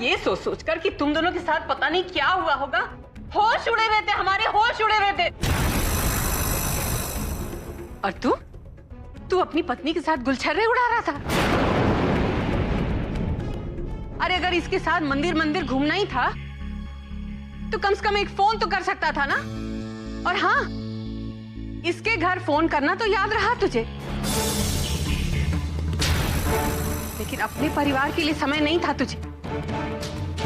ये सोच सोच कर कि तुम दोनों के साथ पता नहीं क्या हुआ होगा, होश उड़े रहते, हमारे होश उड़े रहते। और तू अपनी पत्नी के साथ गुलछर्रे उड़ा रहा था। अरे अगर इसके साथ मंदिर मंदिर घूमना ही था तो कम से कम एक फोन तो कर सकता था ना। और हाँ, इसके घर फोन करना तो याद रहा तुझे, लेकिन अपने परिवार के लिए समय नहीं था तुझे।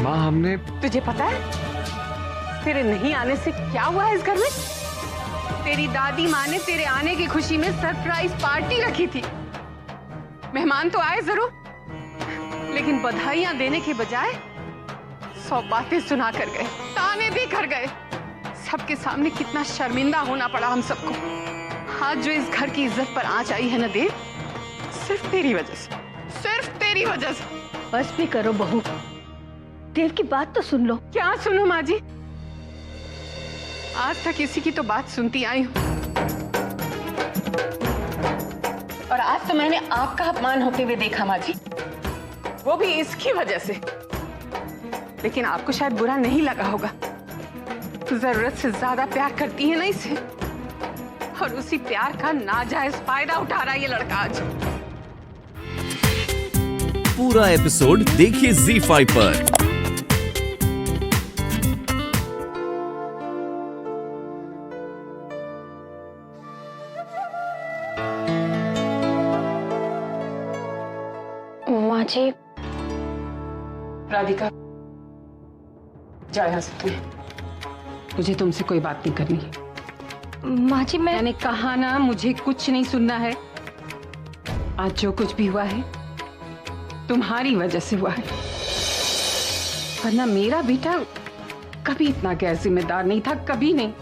माँ हमने, तुझे पता है तेरे नहीं आने से क्या हुआ है इस घर में? तेरी दादी माँ ने तेरे आने की खुशी में सरप्राइज पार्टी रखी थी। मेहमान तो आए जरूर, लेकिन बधाइयां देने के बजाय 100 बातें सुना कर गए, ताने दे कर गए। सबके सामने कितना शर्मिंदा होना पड़ा हम सबको। आज जो इस घर की इज्जत पर आंच आई है ना देव, सिर्फ तेरी वजह से, सिर्फ तेरी वजह से। बस भी करो बहू, देव की बात तो सुन लो। क्या सुनो माँ जी? आज तक किसी की तो बात सुनती आई हूँ, और आज तो मैंने आपका अपमान होते हुए देखा माँ जी, वो भी इसकी वजह से। लेकिन आपको शायद बुरा नहीं लगा होगा, जरूरत से ज्यादा प्यार करती है ना इसे, और उसी प्यार का नाजायज फायदा उठा रहा है ये लड़का आज। पूरा एपिसोड देखिए ZEE5 पर। माँ जी। राधिका, जाओ यहाँ से तुम, मुझे तुमसे कोई बात नहीं करनी। माँ जी मैंने कहा ना, मुझे कुछ नहीं सुनना है। आज जो कुछ भी हुआ है तुम्हारी वजह से हुआ है, वरना मेरा बेटा कभी इतना गैर जिम्मेदार नहीं था, कभी नहीं।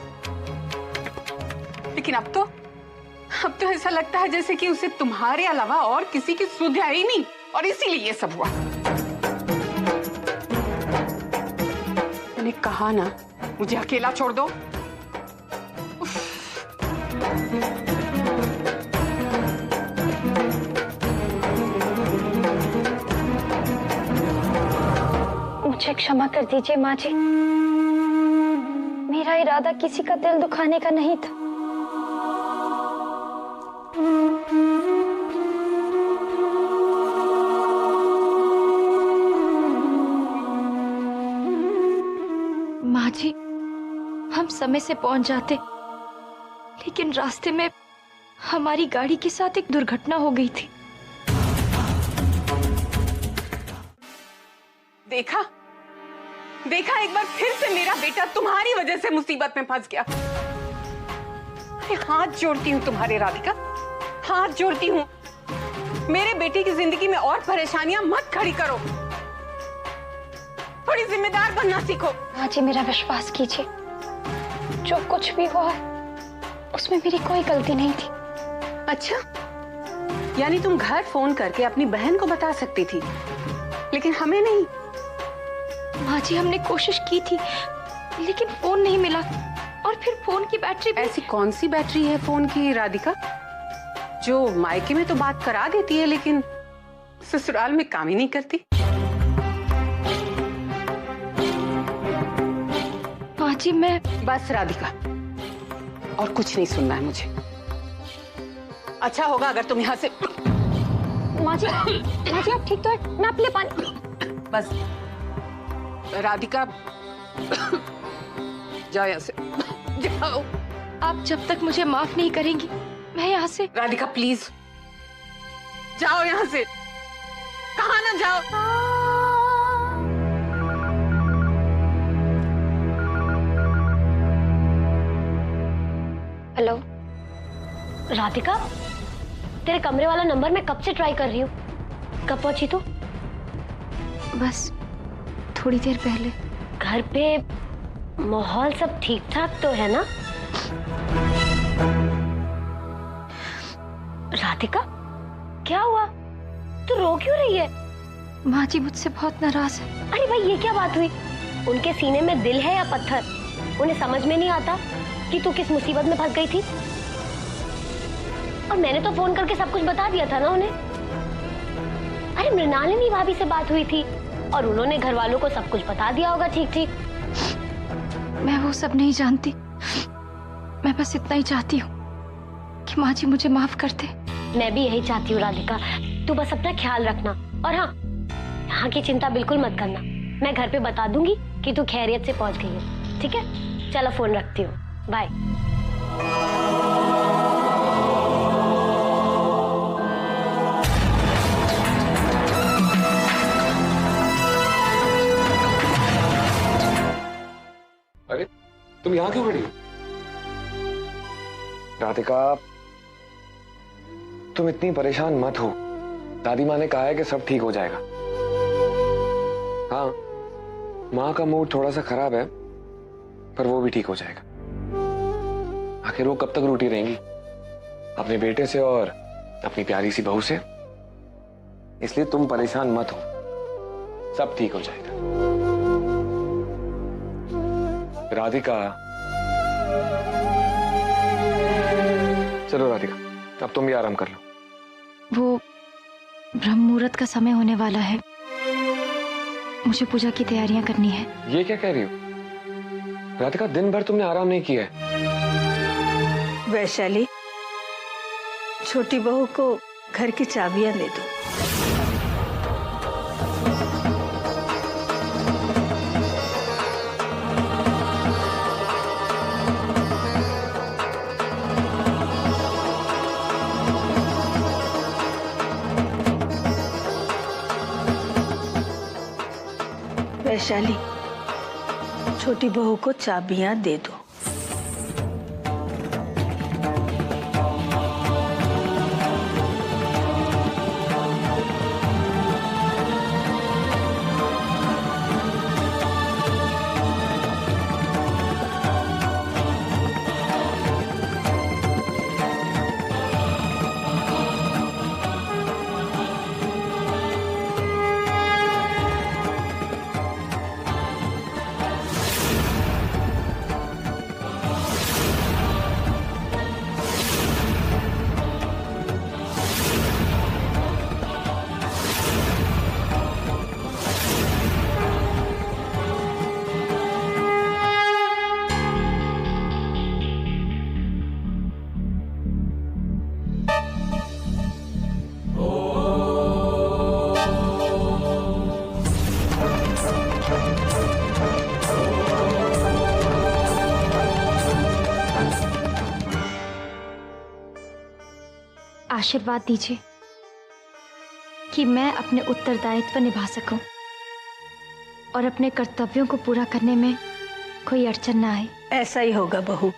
लेकिन अब तो ऐसा लगता है जैसे कि उसे तुम्हारे अलावा और किसी की सुध है ही नहीं, और इसीलिए ये सब हुआ। मैंने कहा ना, मुझे अकेला छोड़ दो। मुझे क्षमा कर दीजिए माँ जी, मेरा इरादा किसी का दिल दुखाने का नहीं था। माँ जी, हम समय से पहुंच जाते, लेकिन रास्ते में हमारी गाड़ी के साथ एक दुर्घटना हो गई थी। देखा एक बार फिर से मेरा बेटा तुम्हारी वजह से मुसीबत में फंस गया। अरे हाथ जोड़ती हूँ तुम्हारे राधिका, हाथ जोड़ती हूँ, मेरे बेटे की जिंदगी में और परेशानियां मत खड़ी करो। थोड़ी जिम्मेदार बनना सीखो। माँ जी, मेरा विश्वास कीजिए, जो कुछ भी हुआ उसमें मेरी कोई गलती नहीं थी। अच्छा, यानी तुम घर फोन करके अपनी बहन को बता सकती थी, लेकिन हमें नहीं? माँ जी, हमने कोशिश की थी, लेकिन फोन नहीं मिला, और फिर फोन की बैटरी भी... ऐसी कौन सी बैटरी है फोन की राधिका, जो मायके में तो बात करा देती है लेकिन ससुराल में काम ही नहीं करती? माँ जी, मैं... बस राधिका, और कुछ नहीं सुनना है मुझे। अच्छा होगा अगर तुम यहाँ से... माँ जी आप ठीक तो है? मैं आपके लिए पानी... बस राधिका, जाओ यहाँ से, जाओ। आप जब तक मुझे माफ नहीं करेंगी, मैं यहाँ से... राधिका प्लीज जाओ यहाँ से, कहा ना जाओ। हेलो राधिका, तेरे कमरे वाला नंबर मैं कब से ट्राई कर रही हूँ। कब पहुंची तू? बस थोड़ी देर पहले। घर पे माहौल सब ठीक ठाक तो है ना? राधिका क्या हुआ, तू रो क्यों रही है? माँ जी मुझसे बहुत नाराज है। अरे भाई ये क्या बात हुई? उनके सीने में दिल है या पत्थर? उन्हें समझ में नहीं आता कि तू किस मुसीबत में फंस गई थी? और मैंने तो फोन करके सब कुछ बता दिया था ना उन्हें। अरे मृणालिनी भाभी से बात हुई थी, और उन्होंने घर वालों को सब कुछ बता दिया होगा ठीक ठीक। मैं वो सब नहीं जानती। मैं बस इतना ही चाहती हूँ कि माँ जी मुझे माफ कर दे। मैं भी यही चाहती हूँ राधिका, तू बस अपना ख्याल रखना। और हाँ, यहाँ की चिंता बिल्कुल मत करना। मैं घर पे बता दूंगी कि तू खैरियत से पहुंच गई है। ठीक है, चलो फोन रखती हूँ, बाय। अरे तुम यहाँ क्यों खड़ी हो? राधिका, तुम इतनी परेशान मत हो। दादी माँ ने कहा है कि सब ठीक हो जाएगा। हाँ, माँ का मूड थोड़ा सा खराब है, पर वो भी ठीक हो जाएगा। आखिर वो कब तक रूठी रहेंगी अपने बेटे से और अपनी प्यारी सी बहू से। इसलिए तुम परेशान मत हो, सब ठीक हो जाएगा। राधिका, चलो राधिका, अब तुम भी आराम कर लो। वो ब्रह्म मुहूर्त का समय होने वाला है, मुझे पूजा की तैयारियां करनी है। ये क्या कह रही हो राधिका? दिन भर तुमने आराम नहीं किया है। वैशाली, छोटी बहू को घर की चाबियां दे दो। वैशाली, छोटी बहू को चाबियां दे दो। आशीर्वाद दीजिए कि मैं अपने उत्तरदायित्व निभा सकूं और अपने कर्तव्यों को पूरा करने में कोई अड़चन ना आए। ऐसा ही होगा बहू,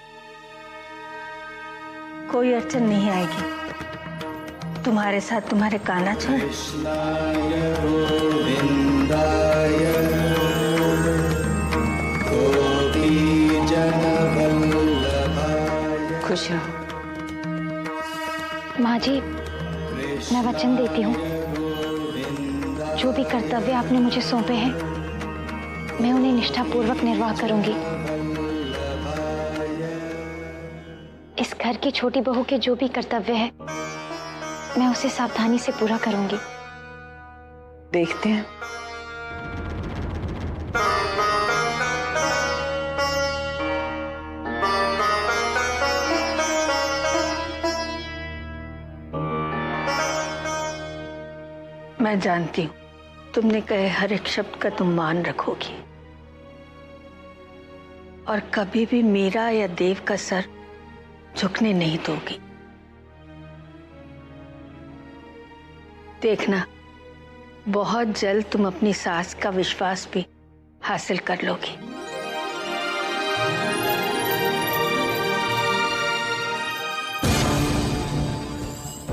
कोई अड़चन नहीं आएगी। तुम्हारे साथ तुम्हारे कान्हा छा। खुश रहो। माँ जी, मैं वचन देती हूँ, जो भी कर्तव्य आपने मुझे सौंपे हैं, मैं उन्हें निष्ठापूर्वक निर्वाह करूंगी। इस घर की छोटी बहू के जो भी कर्तव्य है, मैं उसे सावधानी से पूरा करूंगी। देखते हैं। मैं जानती हूँ तुमने कहे हर एक शब्द का तुम मान रखोगी और कभी भी मीरा या देव का सर झुकने नहीं दोगी। देखना, बहुत जल्द तुम अपनी सास का विश्वास भी हासिल कर लोगी।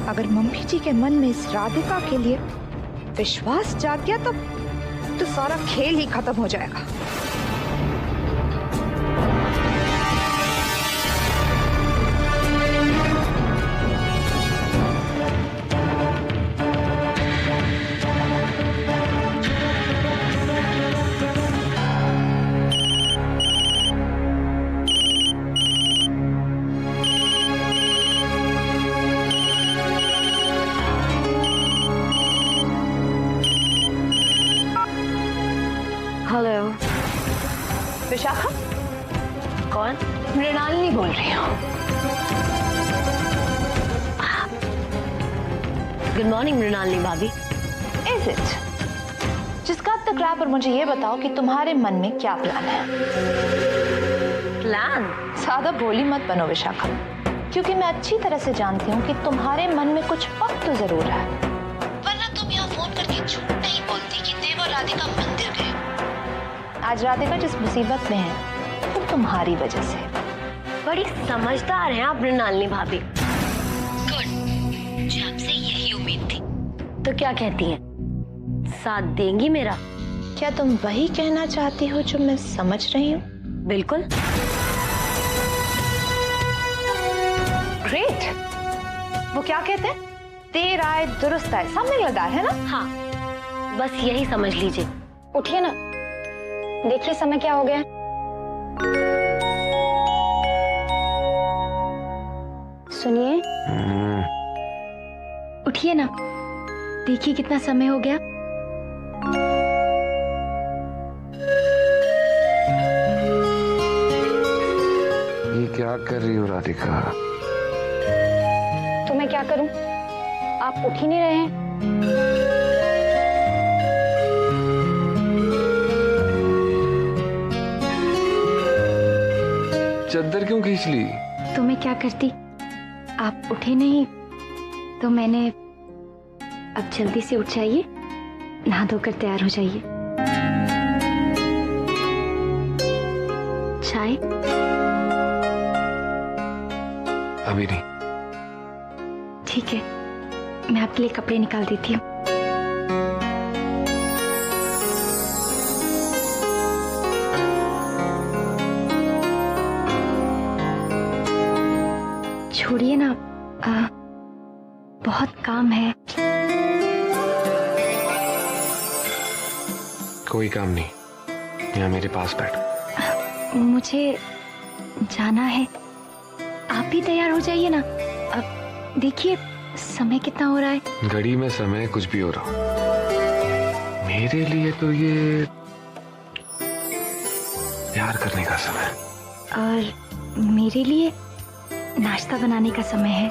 अगर मम्मी जी के मन में इस राधिका के लिए विश्वास जाग गया तो सारा खेल ही खत्म हो जाएगा। हेलो। विशाखा, कौन? मृणालिनी बोल रही हूँ। गुड मॉर्निंग मृणालिनी भाभी। Is it? जिसका तकरार पर मुझे ये बताओ कि तुम्हारे मन में क्या प्लान है? प्लान? ज्यादा भोली मत बनो विशाखा, क्योंकि मैं अच्छी तरह से जानती हूँ कि तुम्हारे मन में कुछ वक्त तो जरूर है, वरना तुम यहाँ फोन करके झूठ नहीं बोलती कि देव और राधिका मंदिर गए। आज राधिका जिस मुसीबत में है वो तुम्हारी वजह से। बड़ी समझदार हैं आप मृणालिनी भाभी। गुड, मुझे आपसे यही उम्मीद थी। तो क्या कहती हैं, साथ देंगी मेरा? क्या तुम वही कहना चाहती हो जो मैं समझ रही हूँ? बिल्कुल। ग्रेट। वो क्या कहते हैं, देर आए दुरुस्त आए, समथिंग लाइक दैट, है ना? हाँ, बस यही समझ लीजिए। उठिए ना, देखिए समय क्या हो गया। सुनिए, उठिए ना, देखिए कितना समय हो गया। ये क्या कर रही हो राधिका? तो मैं क्या करूं, आप उठ ही नहीं रहे हैं। चद्दर क्यों खींच ली? तो मैं क्या करती, आप उठे नहीं तो मैंने, अब जल्दी से उठ जाइए, नहा धोकर तैयार हो जाइए। चाय? अभी नहीं। ठीक है, मैं आपके लिए कपड़े निकाल देती हूँ। छोड़िए ना, बहुत काम है। कोई काम नहीं, यहाँ मेरे पास बैठ। मुझे जाना है, आप भी तैयार हो जाइए ना। अब देखिए समय कितना हो रहा है। घड़ी में समय कुछ भी हो रहा हो, मेरे लिए तो ये प्यार करने का समय है। और मेरे लिए नाश्ता बनाने का समय है।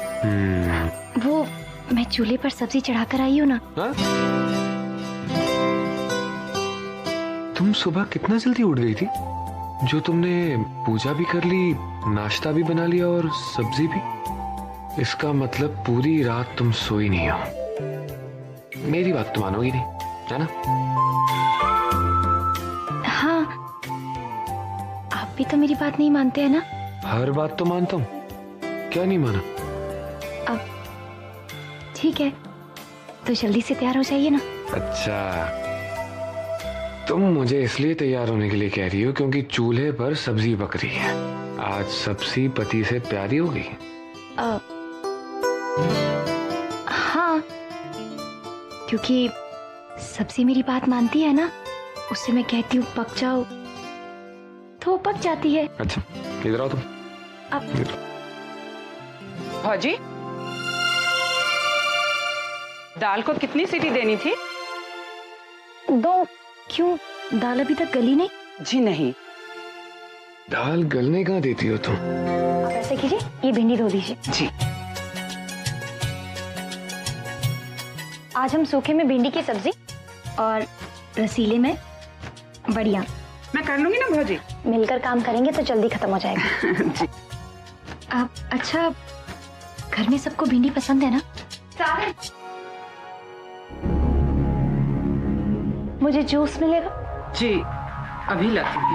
वो मैं चूल्हे पर सब्जी चढ़ाकर आई हूँ ना। हा? तुम सुबह कितना जल्दी उठ गई थी, जो तुमने पूजा भी कर ली, नाश्ता भी बना लिया और सब्जी भी। इसका मतलब पूरी रात तुम सोई नहीं हो। मेरी बात तो मानोगी नहीं, है ना? हाँ, आप भी तो मेरी बात नहीं मानते हैं ना। हर बात तो मानता हूँ, क्या नहीं माना? अब ठीक है, तो जल्दी से तैयार हो जाइए ना। अच्छा, तुम मुझे इसलिए तैयार होने के लिए कह रही हो क्योंकि चूल्हे पर सब्जी पक रही है। आज सब्जी पति से प्यारी हो गई। हाँ, क्योंकि सब्जी मेरी बात मानती है ना, उससे मैं कहती हूँ पक जाओ तो वो पक जाती है। अच्छा, इधर आओ तुम। अब भौजी, दाल को कितनी सीटी देनी थी? 2। क्यों, दाल अभी तक गली नहीं? जी नहीं। दाल गलने कहाँ देती हो तुम? आप ऐसे कीजिए, ये भिंडी धो दीजिए। जी। आज हम सूखे में भिंडी की सब्जी और रसीले में बढ़िया। मैं कर लूंगी ना भौजी। मिलकर काम करेंगे तो जल्दी खत्म हो जाएगा। जी। आप अच्छा, घर में सबको भिंडी पसंद है ना? मुझे जूस मिलेगा? जी, अभी लाती हूँ।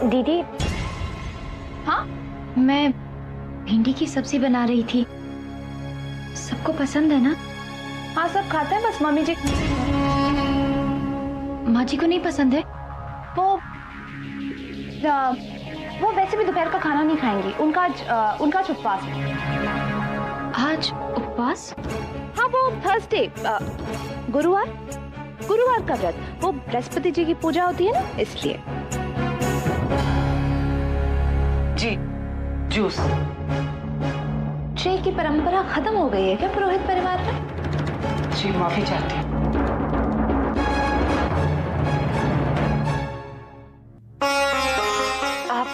दीदी। हाँ? मैं भिंडी की सब्जी बना रही थी, सबको पसंद है ना? हाँ, सब खाते हैं, बस मम्मी जी। माँ जी को नहीं पसंद है? वो वैसे भी दोपहर का खाना नहीं खाएंगी, उनका आज उपवास है। आज उपवास? हाँ, वो थर्सडे, गुरुवार का व्रत, वो बृहस्पति जी की पूजा होती है ना, इसलिए। जी, जूस। चाय की परंपरा खत्म हो गई है क्या पुरोहित परिवार जी माफी चाहती हूँ। आप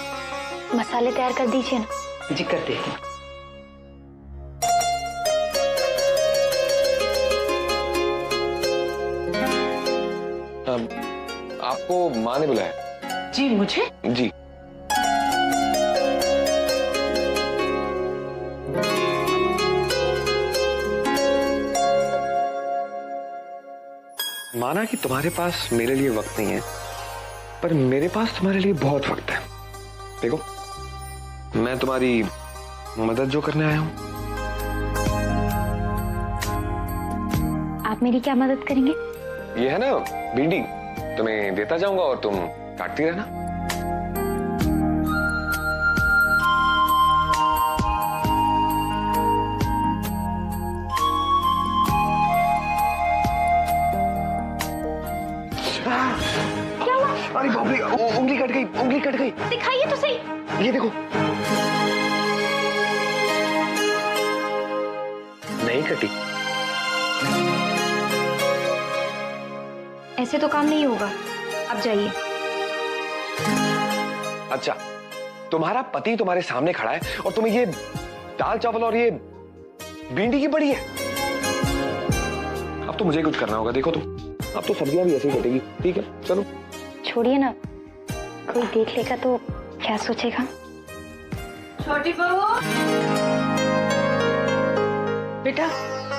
मसाले तैयार कर दीजिए ना। जी कर देती हूँ। आपको माँ ने बुलाया? जी मुझे? जी। माना कि तुम्हारे पास मेरे लिए वक्त नहीं है, पर मेरे पास तुम्हारे लिए बहुत वक्त है। देखो, मैं तुम्हारी मदद जो करने आया हूं। आप मेरी क्या मदद करेंगे? ये है ना भिंडी, तुम्हें देता जाऊंगा और तुम काटती रहना। क्या हुआ? अरे बाप रे, उंगली कट गई, उंगली कट गई। दिखाइए तो सही। ये देखो। नहीं कटी। ऐसे तो काम नहीं होगा, अब जाइए। अच्छा, तुम्हारा पति तुम्हारे सामने खड़ा है और तुम्हें ये दाल चावल और ये भिंडी की पड़ी है। अब तो मुझे कुछ करना होगा। देखो तुम, अब तो सब्जियां भी ऐसे ही कटेगी। ठीक है, चलो। छोड़िए ना, कोई देख लेगा तो क्या सोचेगा? छोटी बहू, बेटा,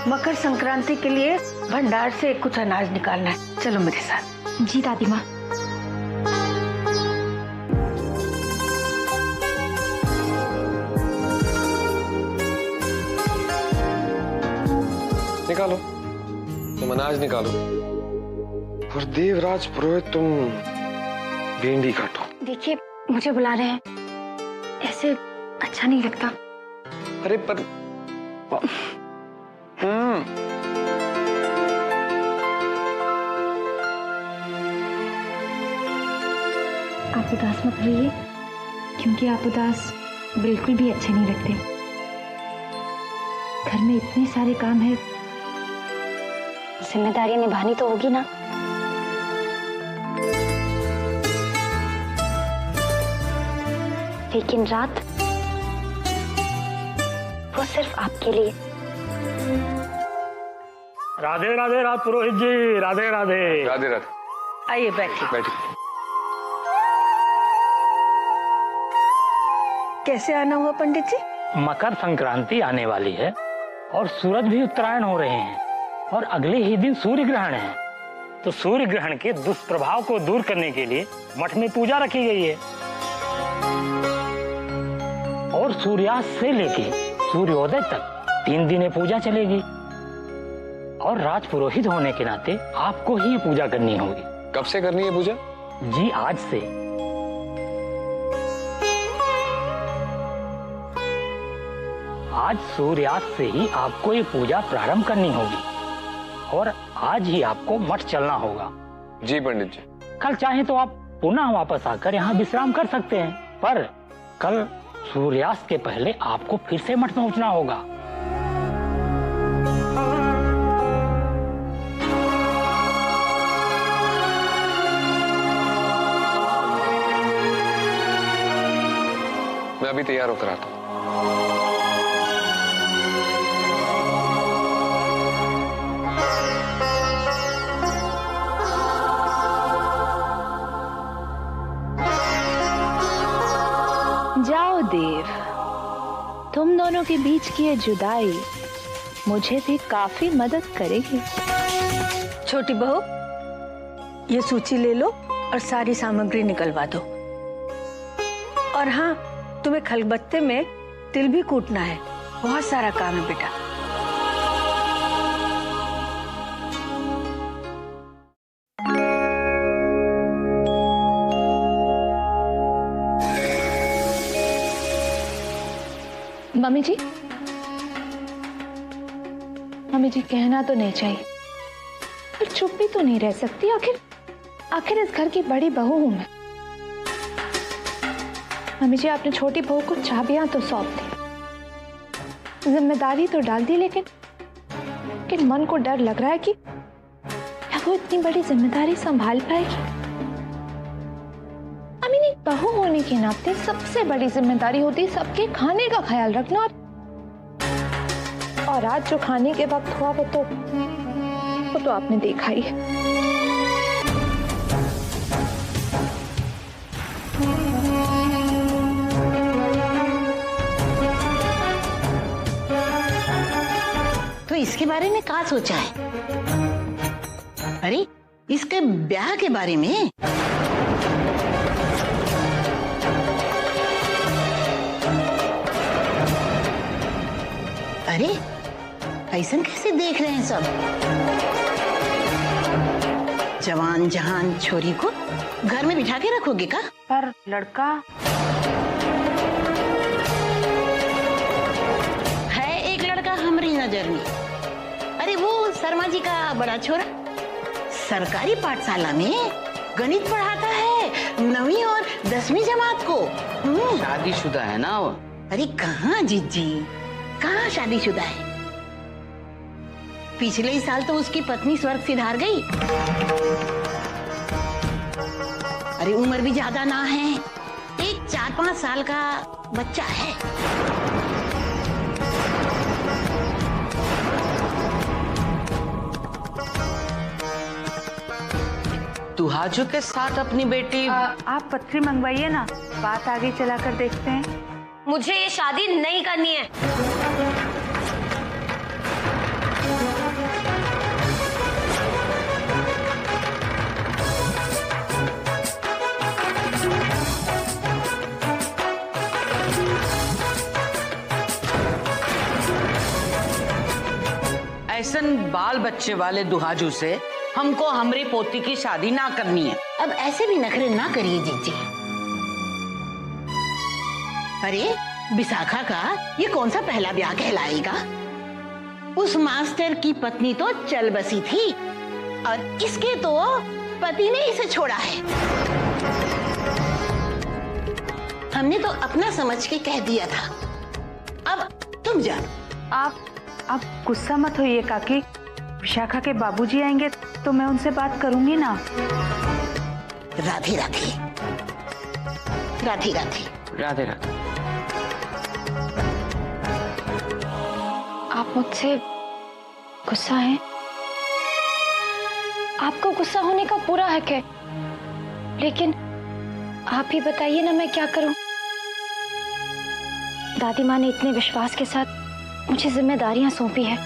मकर संक्रांति के लिए भंडार से कुछ अनाज निकालना है, चलो मेरे साथ। जी दादी माँ। निकालो, तुम अनाज निकालो और देवराज पुरोहित तुम भिंडी काटो। देखिए, मुझे बुला रहे हैं, ऐसे अच्छा नहीं लगता। अरे पर आप उदास मत रहिए, क्योंकि आप उदास बिल्कुल भी अच्छे नहीं लगते। घर में इतने सारे काम है, जिम्मेदारी निभानी तो होगी ना। लेकिन रात वो सिर्फ आपके लिए। राधे राधे रात पुरोहित जी, राधे राधे। राधे राधे। आइए बैठिए। बैठिए। कैसे आना हुआ पंडित जी? मकर संक्रांति आने वाली है और सूरज भी उत्तरायण हो रहे हैं और अगले ही दिन सूर्य ग्रहण है। तो सूर्य ग्रहण के दुष्प्रभाव को दूर करने के लिए मठ में पूजा रखी गई है और सूर्यास्त से लेके सूर्योदय तक 3 दिन ये पूजा चलेगी। और राज पुरोहित होने के नाते आपको ही ये पूजा करनी होगी। कब से करनी है पूजा? जी आज से। आज सूर्यास्त से ही आपको ये पूजा प्रारंभ करनी होगी और आज ही आपको मठ चलना होगा। जी पंडित जी। कल चाहे तो आप पुनः वापस आकर यहाँ विश्राम कर सकते हैं, पर कल सूर्यास्त के पहले आपको फिर से मठ पहुँचना होगा। मैं अभी तैयार होकर आता हूँ। जाओ देव, तुम दोनों के बीच की ये जुदाई मुझे भी काफी मदद करेगी। छोटी बहू, ये सूची ले लो और सारी सामग्री निकलवा दो। और हाँ, तुम्हें खलबत्ते में तिल भी कूटना है। बहुत सारा काम है बेटा। मम्मी जी, मम्मी जी, कहना तो नहीं चाहिए पर चुप भी तो नहीं रह सकती। आखिर इस घर की बड़ी बहू हूं मैं। मम्मी जी, आपने छोटी बहू को चाबियां तो सौंप दी, जिम्मेदारी तो डाल दी, लेकिन कि मन को डर लग रहा है कि क्या वो इतनी बड़ी जिम्मेदारी संभाल पाएगी। आई मीन, एक बहू होने के नाते सबसे बड़ी जिम्मेदारी होती है सबके खाने का ख्याल रखना, और आज जो खाने के वक्त हुआ वो तो आपने देखा ही है। तो इसके बारे में क्या सोचा है? अरे इसके ब्याह के बारे में? अरे ऐसा कैसे देख रहे हैं सब? जवान जहान छोरी को घर में बिठा के रखोगे का? पर लड़का है एक लड़का हमारी नजर में। अरे वो शर्मा जी का बड़ा छोरा सरकारी पाठशाला में गणित पढ़ाता है 9वीं और 10वीं जमात को। शादीशुदा है ना वो? अरे कहाँ जीजी, कहाँ शादीशुदा है? पिछले ही साल तो उसकी पत्नी स्वर्ग सिधार गई। अरे उम्र भी ज्यादा ना है, एक 4-5 साल का बच्चा है। दुहाजू के साथ अपनी बेटी आप पत्री मंगवाइए ना, बात आगे चलाकर देखते हैं। मुझे ये शादी नहीं करनी है। ऐसन बाल बच्चे वाले दुहाजू से हमको हमारी पोती की शादी ना करनी है। अब ऐसे भी नखरे ना करिए जीजी। अरे विशाखा का ये कौन सा पहला ब्याह कहलाएगा? उस मास्टर की पत्नी तो चल बसी थी और इसके तो पति ने इसे छोड़ा है। हमने तो अपना समझ के कह दिया था, अब तुम जानो। आप गुस्सा मत होइए काकी, विशाखा के बाबूजी आएंगे तो मैं उनसे बात करूंगी ना। राधे राधे। राधे राधे। राधे राधे। आप मुझसे गुस्सा हैं? आपको गुस्सा होने का पूरा हक है, लेकिन आप ही बताइए ना मैं क्या करूं। दादी माँ ने इतने विश्वास के साथ मुझे जिम्मेदारियां सौंपी है,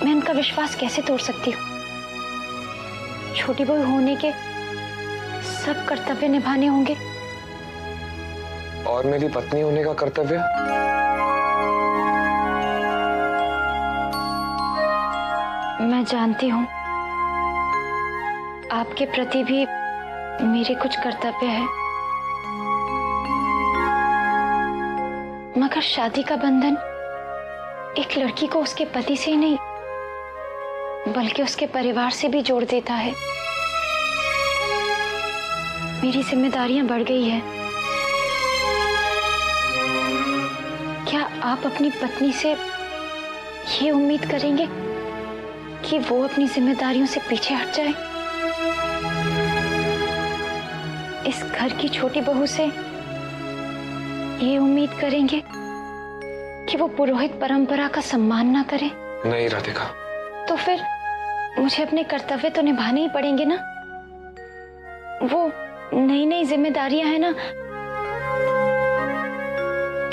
मैं उनका विश्वास कैसे तोड़ सकती हूँ? छोटी बहू होने के सब कर्तव्य निभाने होंगे। और मेरी पत्नी होने का कर्तव्य? मैं जानती हूँ आपके प्रति भी मेरे कुछ कर्तव्य है, मगर शादी का बंधन एक लड़की को उसके पति से ही नहीं बल्कि उसके परिवार से भी जोड़ देता है। मेरी जिम्मेदारियां बढ़ गई है। क्या आप अपनी पत्नी से ये उम्मीद करेंगे कि वो अपनी जिम्मेदारियों से पीछे हट जाए? इस घर की छोटी बहू से ये उम्मीद करेंगे कि वो पुरोहित परंपरा का सम्मान ना करे? नहीं राधिका। तो फिर मुझे अपने कर्तव्य तो निभाने ही पड़ेंगे ना। वो नई नई जिम्मेदारियां हैं ना,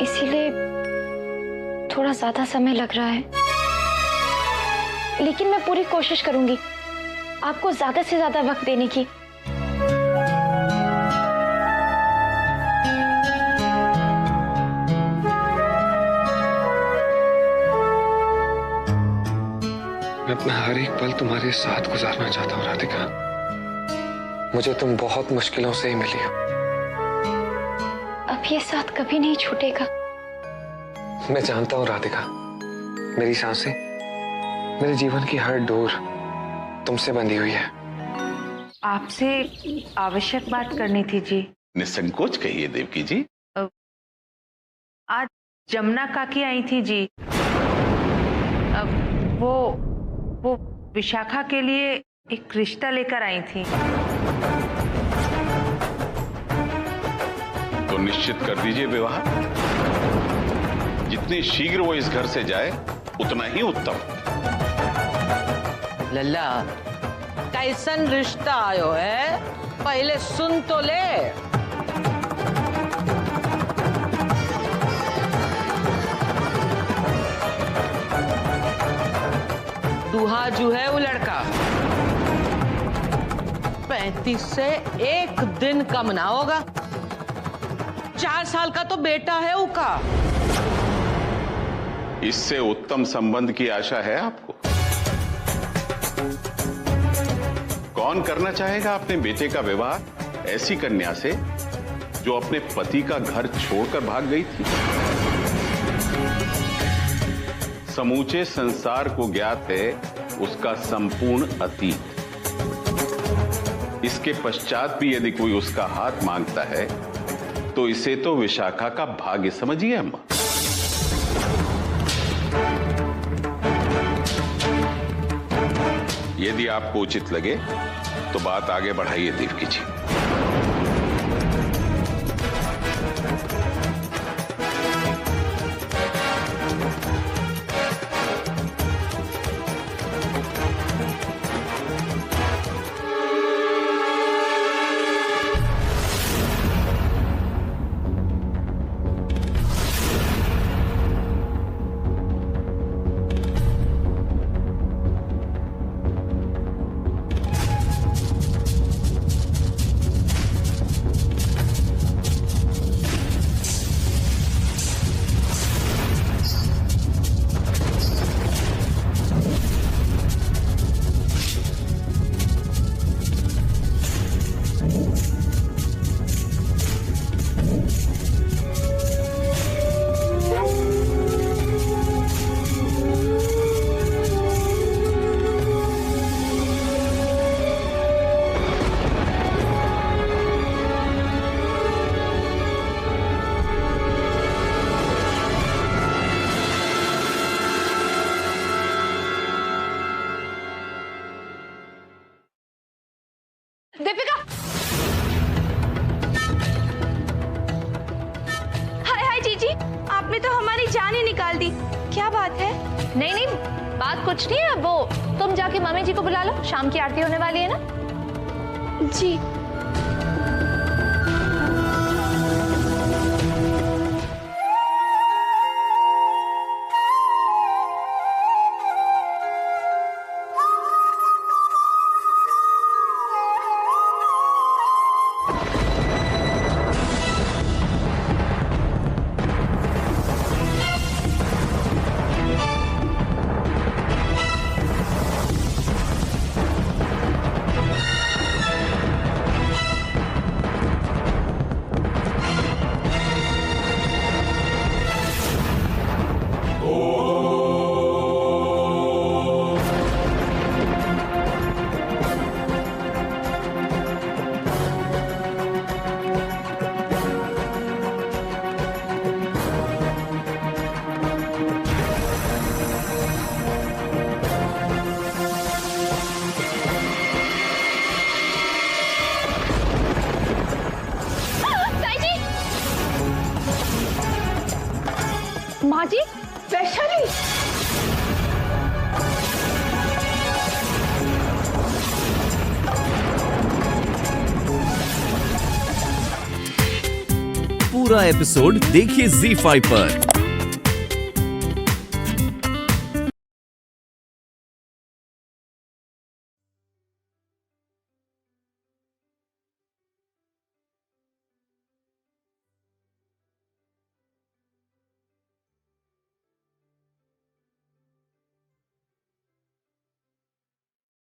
इसीलिए थोड़ा ज्यादा समय लग रहा है, लेकिन मैं पूरी कोशिश करूंगी आपको ज्यादा से ज्यादा वक्त देने की। मैं अपना हर एक पल तुम्हारे साथ गुजारना चाहता हूँ राधिका। मुझे तुम बहुत मुश्किलों से ही मिली हो। अब ये साथ कभी नहीं छूटेगा। मैं जानता हूँ राधिका, मेरी सांसें, मेरे जीवन की हर डोर तुमसे बंधी हुई है। आपसे आवश्यक बात करनी थी जी। निसंकोच कहिए देवकी जी। आज जमुना काकी आई थी जी। अब वो विशाखा के लिए एक रिश्ता लेकर आई थी। तो निश्चित कर दीजिए विवाह। जितनी शीघ्र वो इस घर से जाए उतना ही उत्तम। लल्ला, कैसन रिश्ता आयो है, पहले सुन तो ले। दुहाजू है वो लड़का, 35 से एक दिन कम ना होगा। 4 साल का तो बेटा है उसका। इससे उत्तम संबंध की आशा है आपको? कौन करना चाहेगा अपने बेटे का विवाह ऐसी कन्या से जो अपने पति का घर छोड़कर भाग गई थी? समूचे संसार को ज्ञात है उसका संपूर्ण अतीत। इसके पश्चात भी यदि कोई उसका हाथ मांगता है तो इसे तो विशाखा का भाग्य समझिए अम्मा। यदि आपको उचित लगे तो बात आगे बढ़ाइए देवकी जी। दीपिका, हाय हाय जीजी, आपने तो हमारी जान ही निकाल दी। क्या बात है? नहीं नहीं, बात कुछ नहीं है। वो तुम जाके मम्मी जी को बुला लो, शाम की आरती होने वाली है ना। जी। माँ जी, वैशाली। पूरा एपिसोड देखिए ZEE5 पर।